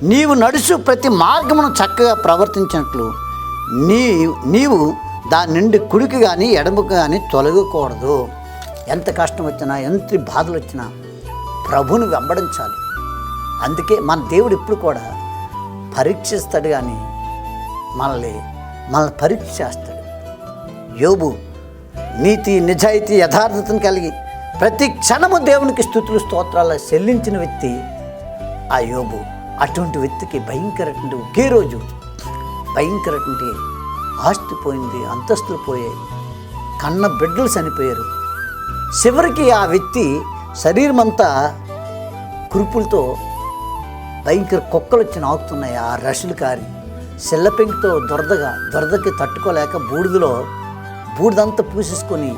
నీవు నడుచు ప్రతి మార్గమును చక్కగా ప్రవర్తించినట్లు నీవు దాని నుండి కుడికి కానీ ఎడమకు కానీ తొలగకూడదు. ఎంత కష్టం వచ్చినా, ఎంత బాధలు వచ్చినా ప్రభువుని వెంబడించాలి. అందుకే మన దేవుడు ఇప్పుడు కూడా పరీక్షిస్తాడు, కానీ మనల్ని పరీక్ష చేస్తాడు. యోబు నీతి, నిజాయితీ, యథార్థతను కలిగి ప్రతి క్షణము దేవునికి స్తుతులు స్తోత్రాలు చెల్లించిన వ్యక్తి ఆ యోబు. అటువంటి వ్యక్తికి భయంకరటువంటి ఒకే రోజు భయంకరటువంటి ఆస్తి పోయింది, అంతస్తులు పోయాయి, కన్న బిడ్డలు చనిపోయారు. చివరికి ఆ వ్యక్తి శరీరం అంతా కురుపులతో భయంకర కుక్కలు వచ్చి నాకుతున్నాయి. ఆ రషులు కారి సిల్లపెంకితో దురదకి తట్టుకోలేక బూడిదంతా పూసేసుకొని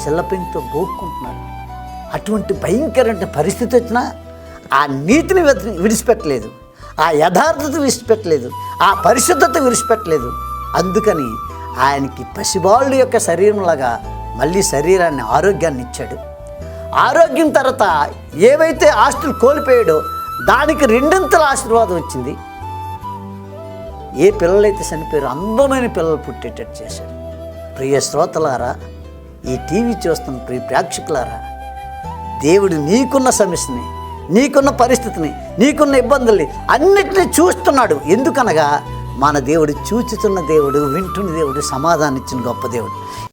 సిల్లపెంకితో గోక్కుంటున్నాడు. అటువంటి భయంకరమైన పరిస్థితి వచ్చినా ఆ నీతిని విడిచిపెట్టలేదు, ఆ యథార్థత విడిచిపెట్టలేదు, ఆ పరిశుద్ధత విడిచిపెట్టలేదు. అందుకని ఆయనకి పసిబాలుడి యొక్క శరీరంలాగా మళ్ళీ శరీరాన్ని, ఆరోగ్యాన్ని ఇచ్చాడు. ఆరోగ్యం తర్వాత ఏవైతే ఆస్తులు కోల్పోయాడో దానికి రెండింతల ఆశీర్వాదం వచ్చింది. ఏ పిల్లలైతే చనిపోయారో అందమైన పిల్లలు పుట్టేటట్టు చేశాడు. ప్రియ శ్రోతలారా, ఈ టీవీ చూస్తున్న ప్రియ ప్రేక్షకులారా, దేవుడు నీకున్న సమస్యని, నీకున్న పరిస్థితిని, నీకున్న ఇబ్బందుల్ని అన్నిటినీ చూస్తున్నాడు. ఎందుకనగా మన దేవుడు చూచుతున్న దేవుడు, వింటున్న దేవుడు, సమాధానం ఇచ్చిన గొప్ప దేవుడు.